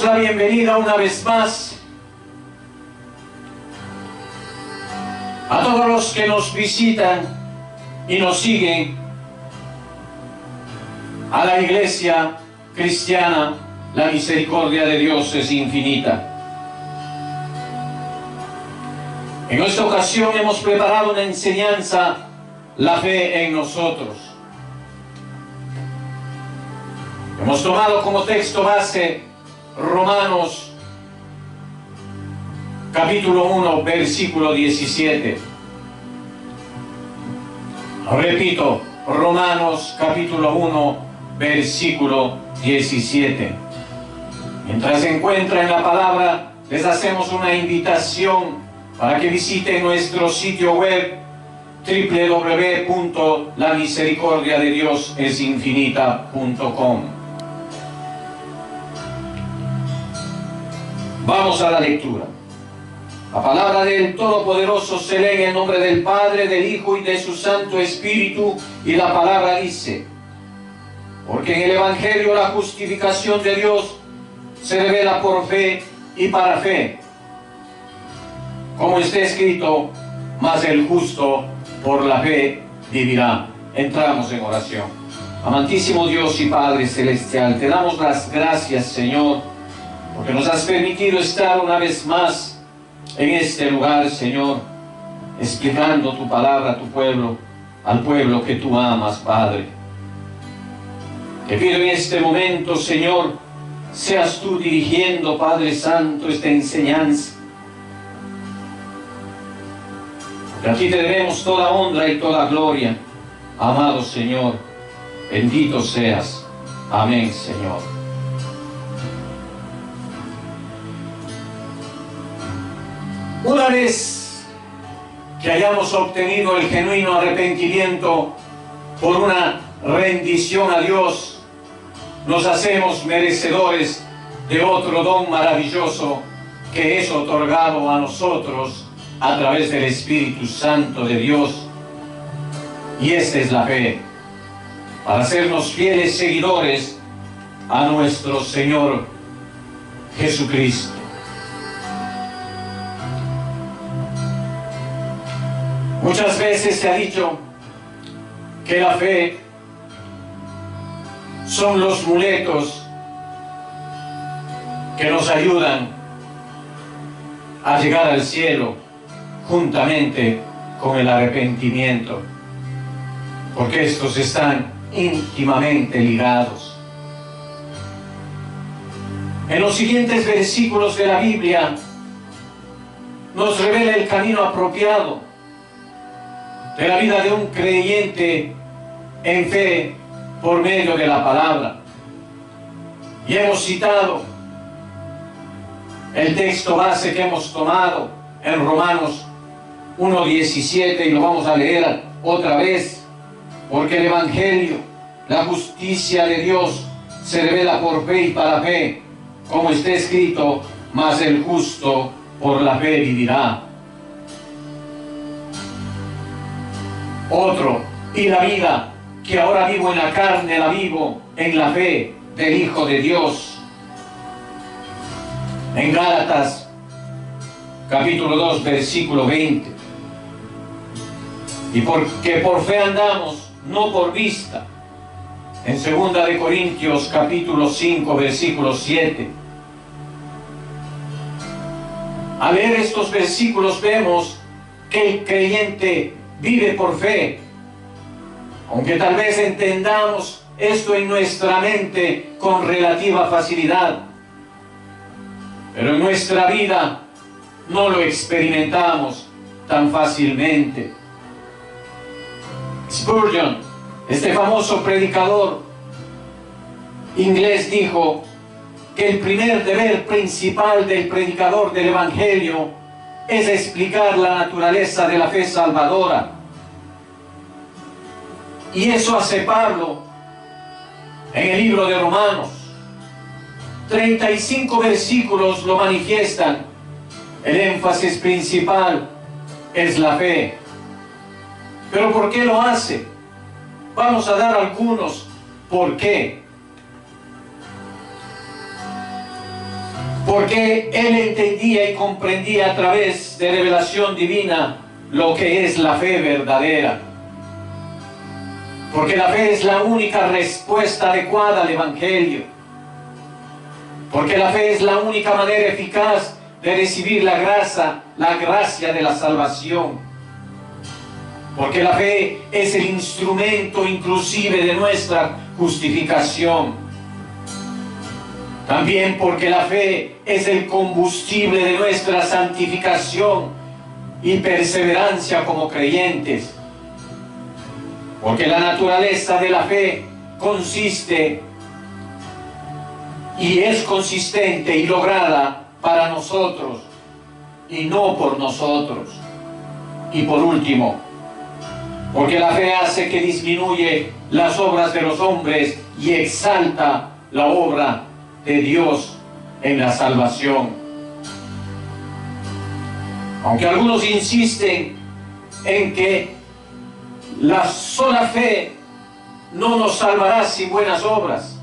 Damos la bienvenida una vez más a todos los que nos visitan y nos siguen a la Iglesia Cristiana. La misericordia de Dios es infinita. En esta ocasión hemos preparado una enseñanza, la fe en nosotros. Hemos tomado como texto base Romanos capítulo 1, versículo 17. Repito, Romanos capítulo 1, versículo 17. Mientras se encuentra en la palabra, les hacemos una invitación para que visiten nuestro sitio web www.lamisericordiadeDiosEsInfinita.com. Vamos a la lectura. La palabra del Todopoderoso se lee en el nombre del Padre, del Hijo y de su Santo Espíritu, y la palabra dice: porque en el Evangelio la justificación de Dios se revela por fe y para fe, como está escrito, mas el justo por la fe vivirá. Entramos en oración. Amantísimo Dios y Padre Celestial, te damos las gracias, Señor, porque nos has permitido estar una vez más en este lugar, Señor, explicando tu palabra a tu pueblo, al pueblo que tú amas, Padre. Te pido en este momento, Señor, seas tú dirigiendo, Padre Santo, esta enseñanza. Porque a ti te debemos toda honra y toda gloria, amado Señor. Bendito seas. Amén, Señor. Una vez que hayamos obtenido el genuino arrepentimiento por una rendición a Dios, nos hacemos merecedores de otro don maravilloso que es otorgado a nosotros a través del Espíritu Santo de Dios. Y esta es la fe, para sernos fieles seguidores a nuestro Señor Jesucristo. Muchas veces se ha dicho que la fe son los muletos que nos ayudan a llegar al cielo juntamente con el arrepentimiento, porque estos están íntimamente ligados. En los siguientes versículos de la Biblia nos revela el camino apropiado de la vida de un creyente en fe por medio de la palabra. Y hemos citado el texto base que hemos tomado en Romanos 1:17, y lo vamos a leer otra vez. Porque el Evangelio, la justicia de Dios, se revela por fe y para fe, como está escrito, mas el justo por la fe vivirá. Otro, y la vida que ahora vivo en la carne, la vivo en la fe del Hijo de Dios. En Gálatas, capítulo 2, versículo 20. Y porque por fe andamos, no por vista. En 2 de Corintios, capítulo 5, versículo 7. Al leer estos versículos vemos que el creyente vive por fe. Aunque tal vez entendamos esto en nuestra mente con relativa facilidad, pero en nuestra vida no lo experimentamos tan fácilmente. Spurgeon, este famoso predicador inglés, dijo que el primer deber principal del predicador del Evangelio es explicar la naturaleza de la fe salvadora. Y eso hace Pablo en el libro de Romanos. 35 versículos lo manifiestan. El énfasis principal es la fe. ¿Pero por qué lo hace? Vamos a dar algunos por qué. porque él entendía y comprendía a través de revelación divina lo que es la fe verdadera. Porque la fe es la única respuesta adecuada al Evangelio. Porque la fe es la única manera eficaz de recibir la gracia de la salvación. Porque la fe es el instrumento inclusive de nuestra justificación. También porque la fe es el combustible de nuestra santificación y perseverancia como creyentes. Porque la naturaleza de la fe consiste y es consistente y lograda para nosotros y no por nosotros. Y por último, porque la fe hace que disminuye las obras de los hombres y exalta la obra de Dios en la salvación. Aunque algunos insisten en que la sola fe no nos salvará sin buenas obras,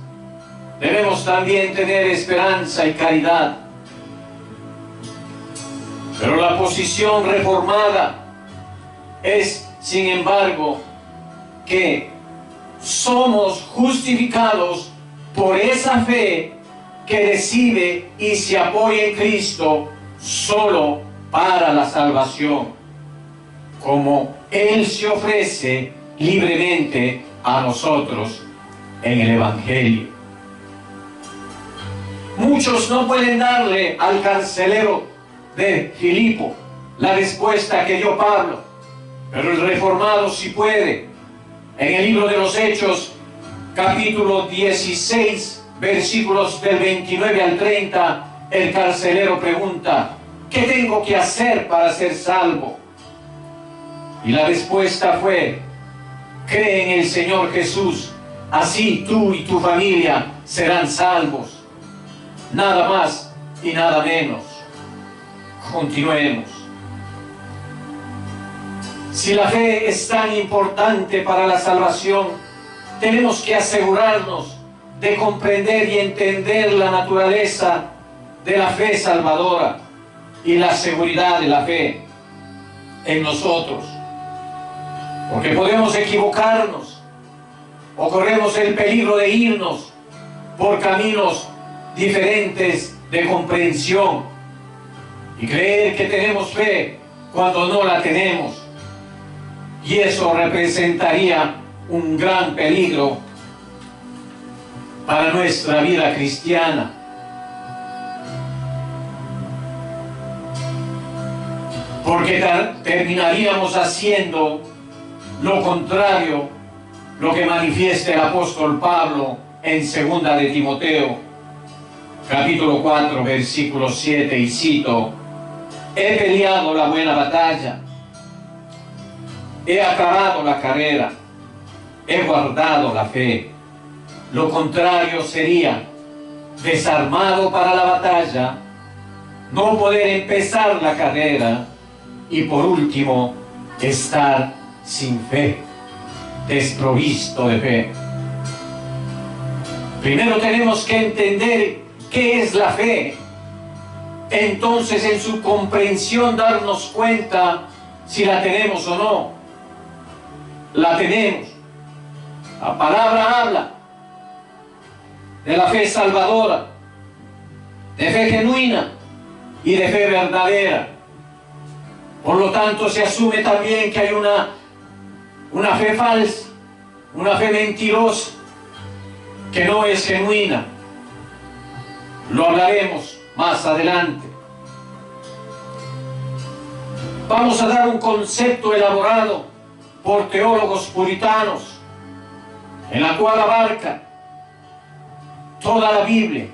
debemos también tener esperanza y caridad. Pero la posición reformada es, sin embargo, que somos justificados por esa fe que recibe y se apoya en Cristo solo para la salvación, como Él se ofrece libremente a nosotros en el Evangelio. Muchos no pueden darle al carcelero de Filipo la respuesta que dio Pablo, pero el reformado sí puede. En el libro de los Hechos, capítulo 16, versículos del 29 al 30, el carcelero pregunta: ¿qué tengo que hacer para ser salvo? Y la respuesta fue: cree en el Señor Jesús, así tú y tu familia serán salvos. Nada más y nada menos. Continuemos. Si la fe es tan importante para la salvación, tenemos que asegurarnos de comprender y entender la naturaleza de la fe salvadora y la seguridad de la fe en nosotros. Porque podemos equivocarnos o corremos el peligro de irnos por caminos diferentes de comprensión y creer que tenemos fe cuando no la tenemos. Y eso representaría un gran peligro para nuestra vida cristiana. Porque terminaríamos haciendo lo contrario, lo que manifiesta el apóstol Pablo en 2 de Timoteo, capítulo 4, versículo 7, y cito: he peleado la buena batalla, he acabado la carrera, he guardado la fe. Lo contrario sería desarmado para la batalla, no poder empezar la carrera y por último estar sin fe, desprovisto de fe. Primero tenemos que entender qué es la fe. Entonces, en su comprensión, darnos cuenta si la tenemos o no. La tenemos. La palabra habla de la fe salvadora, de fe genuina y de fe verdadera. Por lo tanto, se asume también que hay una fe falsa, una fe mentirosa, que no es genuina. Lo hablaremos más adelante. Vamos a dar un concepto elaborado por teólogos puritanos, en la cual abarca toda la Biblia.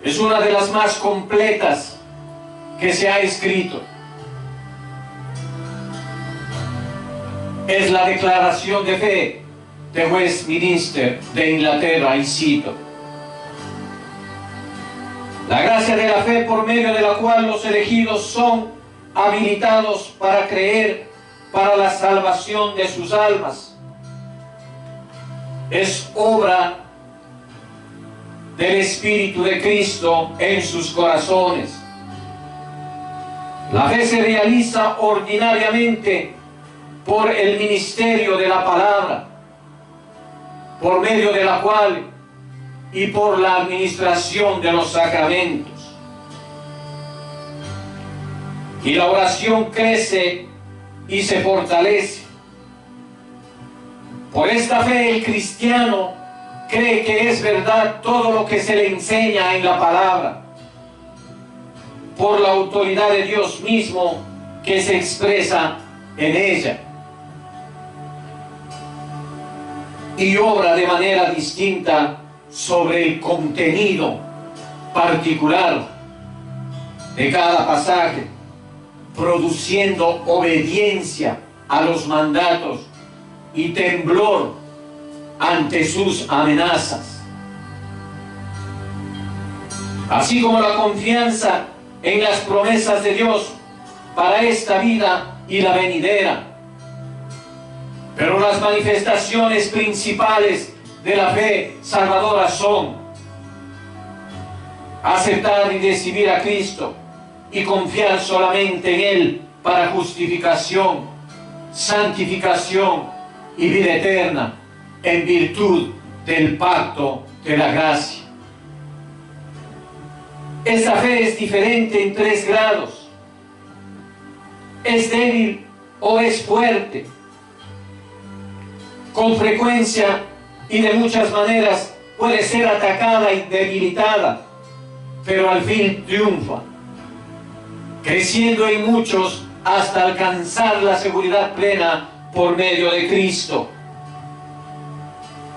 Es una de las más completas que se ha escrito. Es la Declaración de Fe de Westminster de Inglaterra, y cito: la gracia de la fe, por medio de la cual los elegidos son habilitados para creer para la salvación de sus almas, es obra del Espíritu de Cristo en sus corazones. La fe se realiza ordinariamente por el ministerio de la palabra, por medio de la cual y por la administración de los sacramentos. Y la oración crece y se fortalece. Por esta fe el cristiano cree que es verdad todo lo que se le enseña en la palabra, por la autoridad de Dios mismo que se expresa en ella, y obra de manera distinta sobre el contenido particular de cada pasaje, produciendo obediencia a los mandatos y temblor ante sus amenazas. Así como la confianza en las promesas de Dios para esta vida y la venidera. Pero las manifestaciones principales de la fe salvadora son aceptar y recibir a Cristo y confiar solamente en Él para justificación, santificación y vida eterna, en virtud del pacto de la gracia. Esta fe es diferente en 3 grados. Es débil o es fuerte. Con frecuencia y de muchas maneras puede ser atacada y debilitada, pero al fin triunfa, creciendo en muchos hasta alcanzar la seguridad plena por medio de Cristo,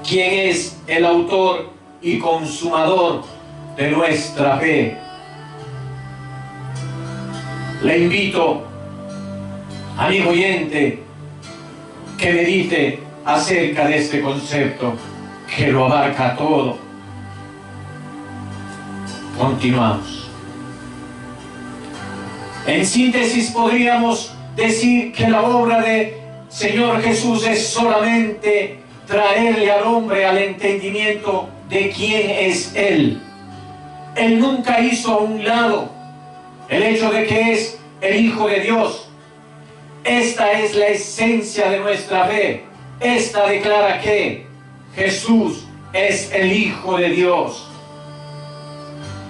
quien es el autor y consumador de nuestra fe. Le invito, amigo oyente, que medite acerca de este concepto que lo abarca todo. Continuamos. En síntesis, podríamos decir que la obra de Señor Jesús es solamente traerle al hombre al entendimiento de quién es Él. Él nunca hizo a un lado el hecho de que es el Hijo de Dios. Esta es la esencia de nuestra fe. Esta declara que Jesús es el Hijo de Dios.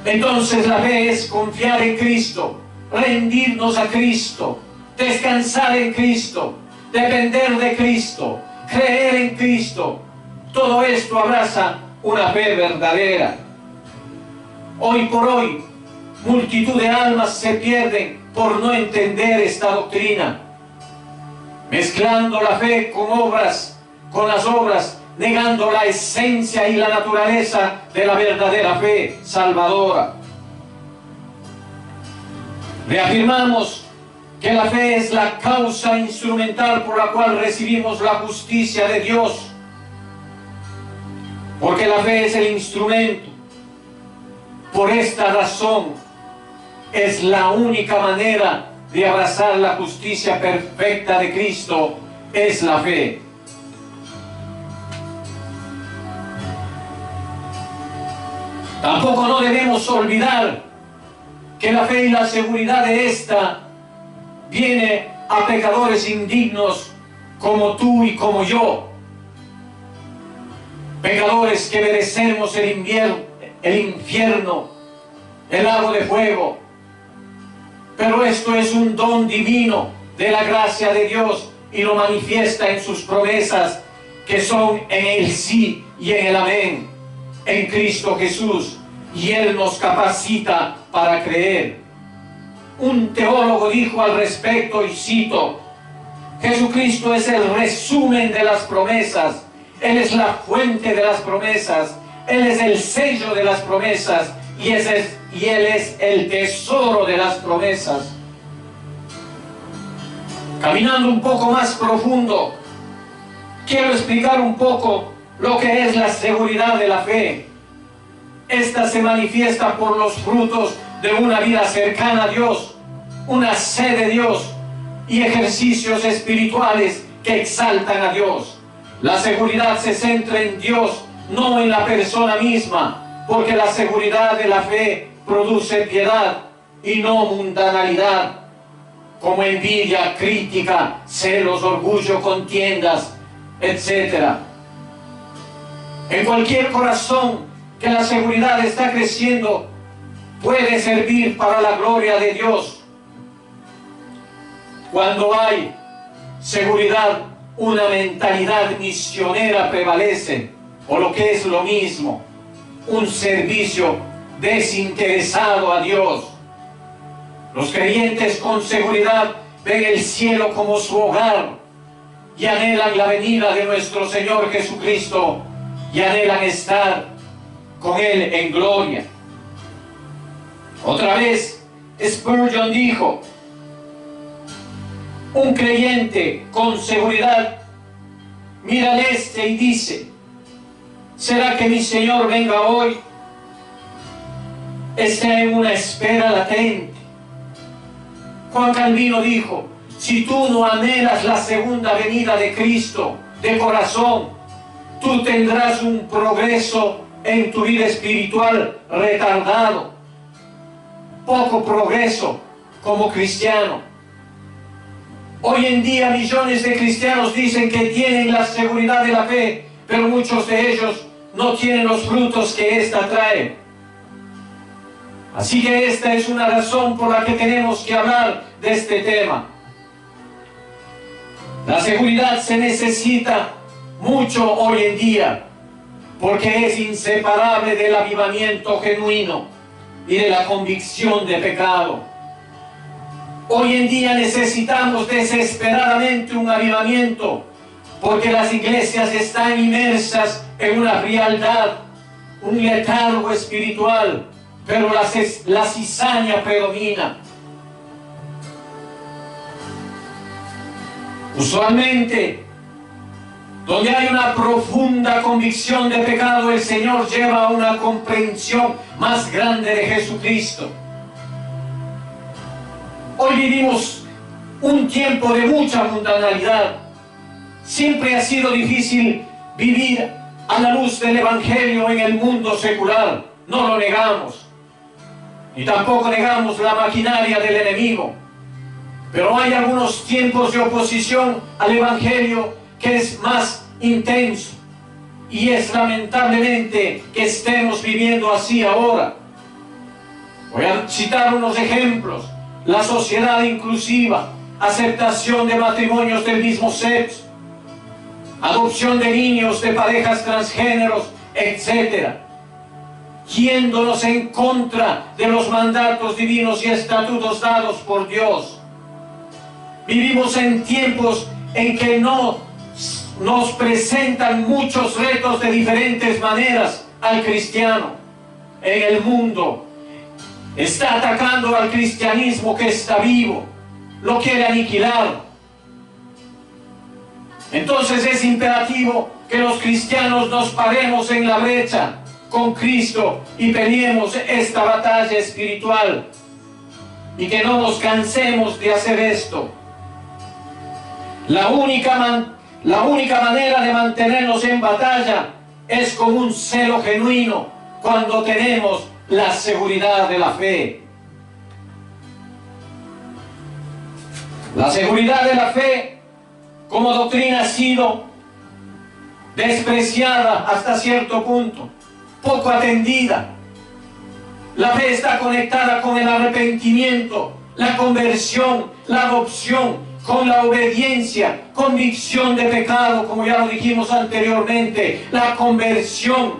Entonces la fe es confiar en Cristo, rendirnos a Cristo, descansar en Cristo, depender de Cristo, creer en Cristo. Todo esto abraza una fe verdadera. Hoy por hoy, multitud de almas se pierden por no entender esta doctrina, mezclando la fe con las obras, negando la esencia y la naturaleza de la verdadera fe salvadora. Reafirmamos que la fe es la causa instrumental por la cual recibimos la justicia de Dios, porque la fe es el instrumento. Por esta razón es la única manera de abrazar la justicia perfecta de Cristo, es la fe. Tampoco no debemos olvidar que la fe y la seguridad de esta viene a pecadores indignos como tú y como yo, pecadores que merecemos el infierno, el lago de fuego. Pero esto es un don divino de la gracia de Dios y lo manifiesta en sus promesas, que son en el sí y en el amén, en Cristo Jesús, y Él nos capacita para creer. Un teólogo dijo al respecto, y cito: Jesucristo es el resumen de las promesas, Él es la fuente de las promesas, Él es el sello de las promesas, y Él es el tesoro de las promesas. Caminando un poco más profundo, quiero explicar un poco lo que es la seguridad de la fe. Esta se manifiesta por los frutos de una vida cercana a Dios, una sed de Dios y ejercicios espirituales que exaltan a Dios. La seguridad se centra en Dios, no en la persona misma, porque la seguridad de la fe produce piedad y no mundanalidad, como envidia, crítica, celos, orgullo, contiendas, etc. En cualquier corazón que la seguridad está creciendo, puede servir para la gloria de Dios. Cuando hay seguridad, una mentalidad misionera prevalece, o lo que es lo mismo, un servicio desinteresado a Dios. Los creyentes con seguridad ven el cielo como su hogar y anhelan la venida de nuestro Señor Jesucristo y anhelan estar con Él en gloria. Otra vez, Spurgeon dijo: un creyente con seguridad mira al este y dice: ¿será que mi Señor venga hoy? Está en una espera latente. Juan Calvino dijo: si tú no anhelas la segunda venida de Cristo de corazón, tú tendrás un progreso en tu vida espiritual retardado, poco progreso como cristiano. Hoy en día millones de cristianos dicen que tienen la seguridad de la fe, pero muchos de ellos no tienen los frutos que ésta trae. Así que esta es una razón por la que tenemos que hablar de este tema. La seguridad se necesita mucho hoy en día, porque es inseparable del avivamiento genuino y de la convicción de pecado. Hoy en día necesitamos desesperadamente un avivamiento, porque las iglesias están inmersas en una frialdad, un letargo espiritual, pero la cizaña predomina. Usualmente, donde hay una profunda convicción de pecado, el Señor lleva a una comprensión más grande de Jesucristo. Hoy vivimos un tiempo de mucha mundanalidad. Siempre ha sido difícil vivir a la luz del Evangelio en el mundo secular. No lo negamos. Y tampoco negamos la maquinaria del enemigo. Pero hay algunos tiempos de oposición al Evangelio que es más intenso. Y es lamentablemente que estemos viviendo así ahora. Voy a citar unos ejemplos: la sociedad inclusiva, aceptación de matrimonios del mismo sexo, adopción de niños de parejas transgéneros, etc., yéndonos en contra de los mandatos divinos y estatutos dados por Dios. Vivimos en tiempos en que nos presentan muchos retos de diferentes maneras al cristiano. En el mundo está atacando al cristianismo que está vivo, lo quiere aniquilar. Entonces es imperativo que los cristianos nos paremos en la brecha con Cristo y peleemos esta batalla espiritual, y que no nos cansemos de hacer esto. La única manera de mantenernos en batalla es con un celo genuino, cuando tenemos la seguridad de la fe. La seguridad de la fe como doctrina ha sido despreciada hasta cierto punto, poco atendida. La fe está conectada con el arrepentimiento, la conversión, la adopción, con la obediencia, convicción de pecado, como ya lo dijimos anteriormente, la conversión,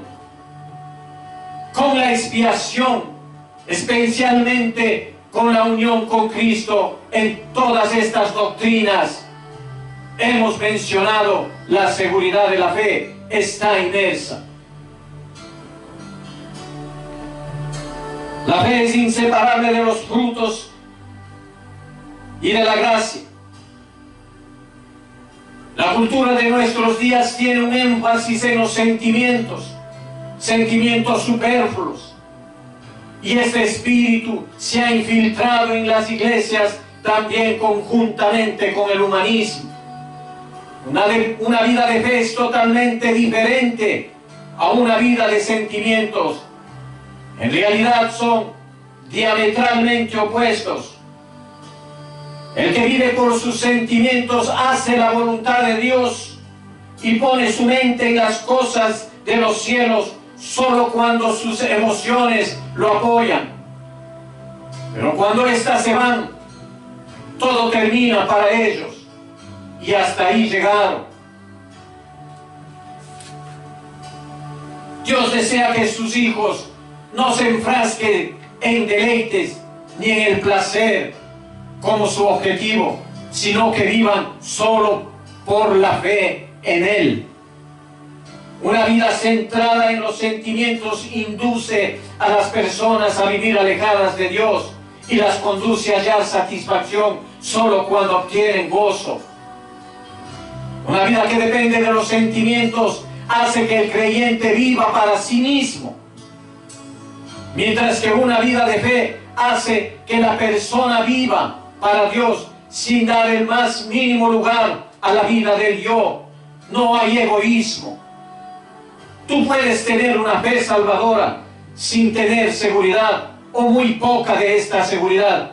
con la expiación, especialmente con la unión con Cristo. En todas estas doctrinas hemos mencionado la seguridad de la fe, está inmersa. La fe es inseparable de los frutos y de la gracia. La cultura de nuestros días tiene un énfasis en los sentimientos superfluos. Y este espíritu se ha infiltrado en las iglesias también conjuntamente con el humanismo. Una vida de fe es totalmente diferente a una vida de sentimientos. En realidad son diametralmente opuestos. El que vive por sus sentimientos hace la voluntad de Dios y pone su mente en las cosas de los cielos solo cuando sus emociones lo apoyan. Pero cuando éstas se van, todo termina para ellos y hasta ahí llegaron. Dios desea que sus hijos no se enfrasquen en deleites ni en el placer como su objetivo, sino que vivan solo por la fe en Él. Una vida centrada en los sentimientos induce a las personas a vivir alejadas de Dios y las conduce a hallar satisfacción solo cuando obtienen gozo. Una vida que depende de los sentimientos hace que el creyente viva para sí mismo, mientras que una vida de fe hace que la persona viva para Dios sin dar el más mínimo lugar a la vida del yo. No hay egoísmo. Tú puedes tener una fe salvadora sin tener seguridad o muy poca de esta seguridad,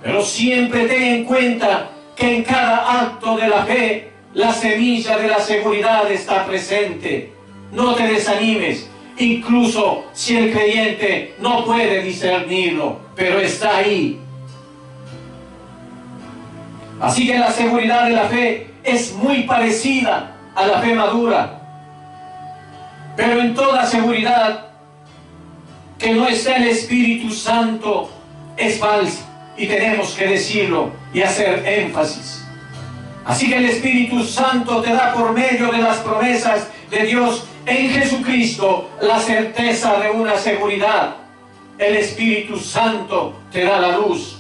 pero siempre ten en cuenta que en cada acto de la fe la semilla de la seguridad está presente. No te desanimes, incluso si el creyente no puede discernirlo, pero está ahí. Así que la seguridad de la fe es muy parecida a la fe madura, pero en toda seguridad que no está el Espíritu Santo es falsa, y tenemos que decirlo y hacer énfasis. Así que el Espíritu Santo te da por medio de las promesas de Dios en Jesucristo la certeza de una seguridad. El Espíritu Santo te da la luz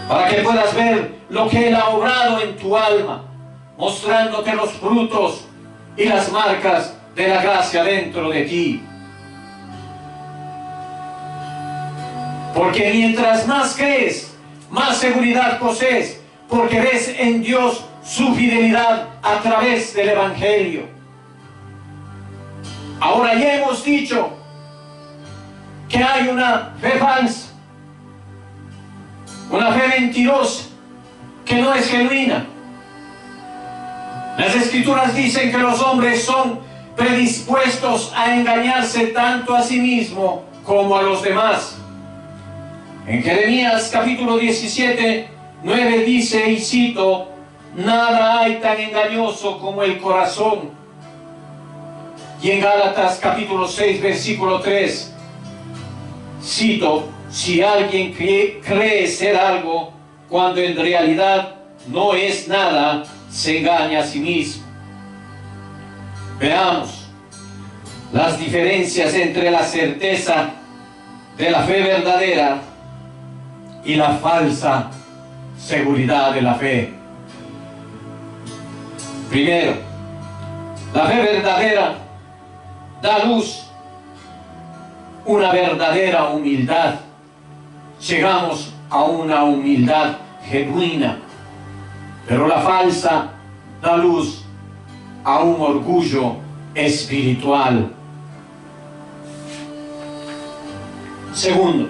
para que puedas ver lo que Él ha obrado en tu alma, mostrándote los frutos y las marcas de la gracia dentro de ti. Porque mientras más crees, más seguridad posees, porque ves en Dios su fidelidad a través del Evangelio. Ahora ya hemos dicho que hay una fe falsa, una fe mentirosa, que no es genuina. Las Escrituras dicen que los hombres son predispuestos a engañarse tanto a sí mismos como a los demás. En Jeremías capítulo 17, 9 dice, y cito, nada hay tan engañoso como el corazón. Y en Gálatas capítulo 6, versículo 3, cito, si alguien cree ser algo cuando en realidad no es nada, se engaña a sí mismo. Veamos las diferencias entre la certeza de la fe verdadera y la falsa seguridad de la fe. Primero, la fe verdadera da luz una verdadera humildad. Llegamos a una humildad genuina, pero la falsa da luz a un orgullo espiritual. Segundo,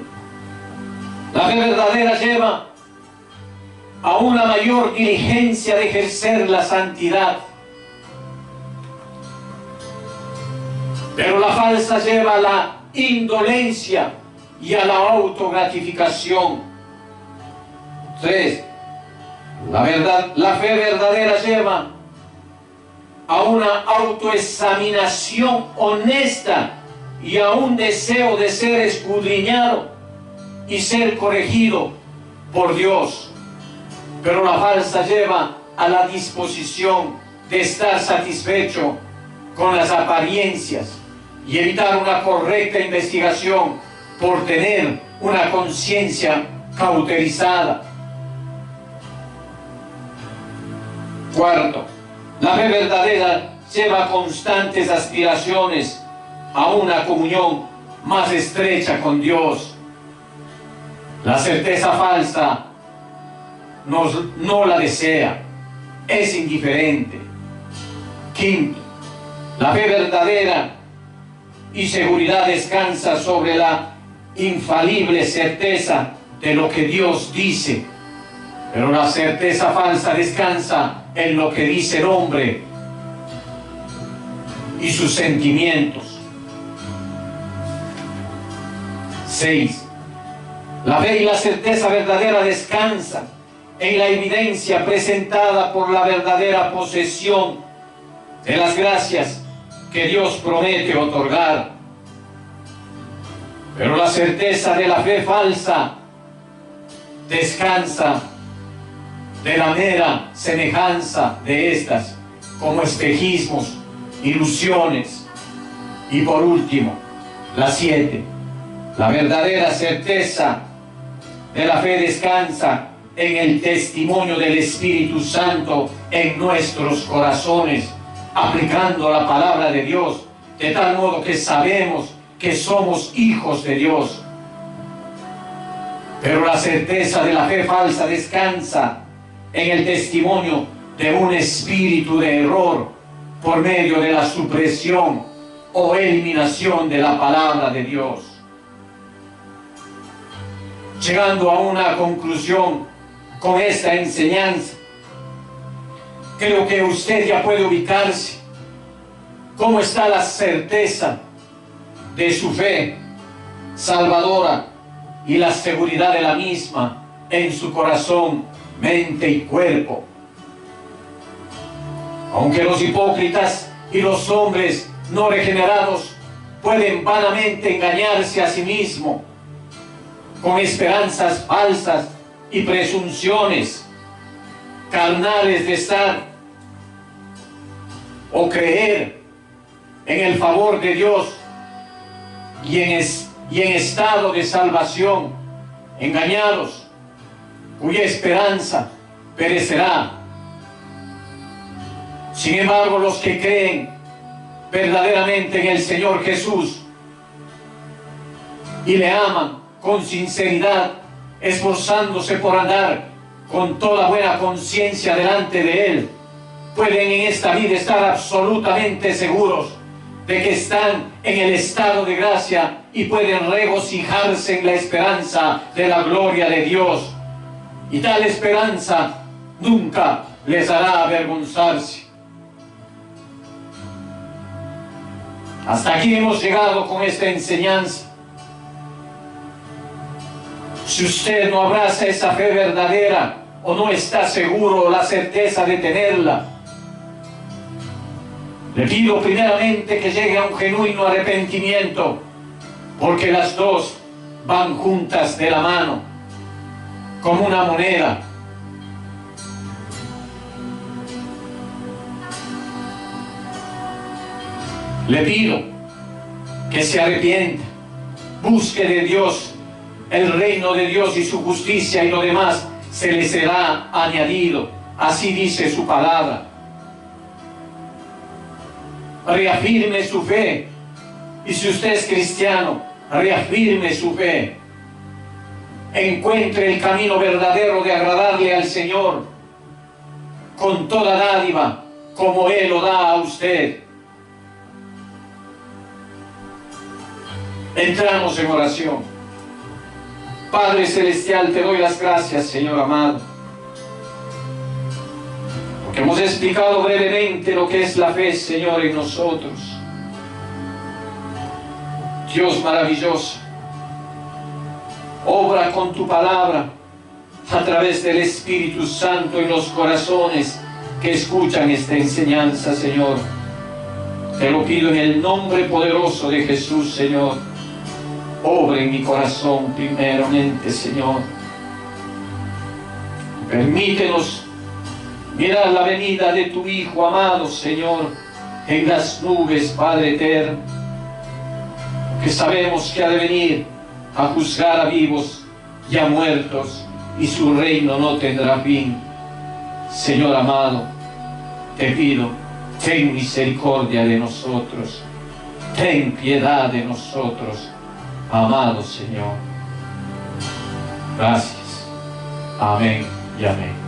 la fe verdadera lleva a una mayor diligencia de ejercer la santidad, pero la falsa lleva a la indolencia y a la autogratificación. 3. La fe verdadera lleva a una autoexaminación honesta y a un deseo de ser escudriñado y ser corregido por Dios. Pero la falsa lleva a la disposición de estar satisfecho con las apariencias y evitar una correcta investigación por tener una conciencia cauterizada. Cuarto, la fe verdadera lleva constantes aspiraciones a una comunión más estrecha con Dios. La certeza falsa no la desea, es indiferente. Quinto, La fe verdadera y seguridad descansa sobre la infalible certeza de lo que Dios dice, pero la certeza falsa descansa en lo que dice el hombre y sus sentimientos. 6. La fe y la certeza verdadera descansan en la evidencia presentada por la verdadera posesión de las gracias que Dios promete otorgar. Pero la certeza de la fe falsa descansa de la mera semejanza de estas, como espejismos, ilusiones. Y por último, la 7. La verdadera certeza de la fe descansa en el testimonio del Espíritu Santo en nuestros corazones, aplicando la palabra de Dios, de tal modo que sabemos que somos hijos de Dios. Pero la certeza de la fe falsa descansa en el testimonio de un espíritu de error por medio de la supresión o eliminación de la palabra de Dios. Llegando a una conclusión con esta enseñanza, creo que usted ya puede ubicarse cómo está la certeza de su fe salvadora y la seguridad de la misma en su corazón, mente y cuerpo. Aunque los hipócritas y los hombres no regenerados pueden vanamente engañarse a sí mismos con esperanzas falsas y presunciones carnales de estar o creer en el favor de Dios y en estado de salvación, engañados, cuya esperanza perecerá. Sin embargo, los que creen verdaderamente en el Señor Jesús y le aman con sinceridad, esforzándose por andar con toda buena conciencia delante de Él, pueden en esta vida estar absolutamente seguros de que están en el estado de gracia y pueden regocijarse en la esperanza de la gloria de Dios. Y tal esperanza nunca les hará avergonzarse. Hasta aquí hemos llegado con esta enseñanza. Si usted no abraza esa fe verdadera o no está seguro o la certeza de tenerla, le pido primeramente que llegue a un genuino arrepentimiento, porque las dos van juntas de la mano, como una moneda. Le pido que se arrepienta, busque de Dios el reino de Dios y su justicia, y lo demás se le será añadido. Así dice su palabra. Reafirme su fe, y si usted es cristiano, reafirme su fe. Encuentre el camino verdadero de agradarle al Señor con toda dádiva, como Él lo da a usted. Entramos en oración. Padre Celestial, te doy las gracias, Señor amado, porque hemos explicado brevemente lo que es la fe, Señor, en nosotros. Dios maravilloso, obra con tu palabra a través del Espíritu Santo en los corazones que escuchan esta enseñanza, Señor. Te lo pido en el nombre poderoso de Jesús, Señor. Obra en mi corazón primeramente, Señor. Permítenos mirar la venida de tu Hijo amado, Señor, en las nubes, Padre eterno, que sabemos que ha de venir a juzgar a vivos y a muertos, y su reino no tendrá fin. Señor amado, te pido, ten misericordia de nosotros, ten piedad de nosotros, amado Señor. Gracias. Amén y amén.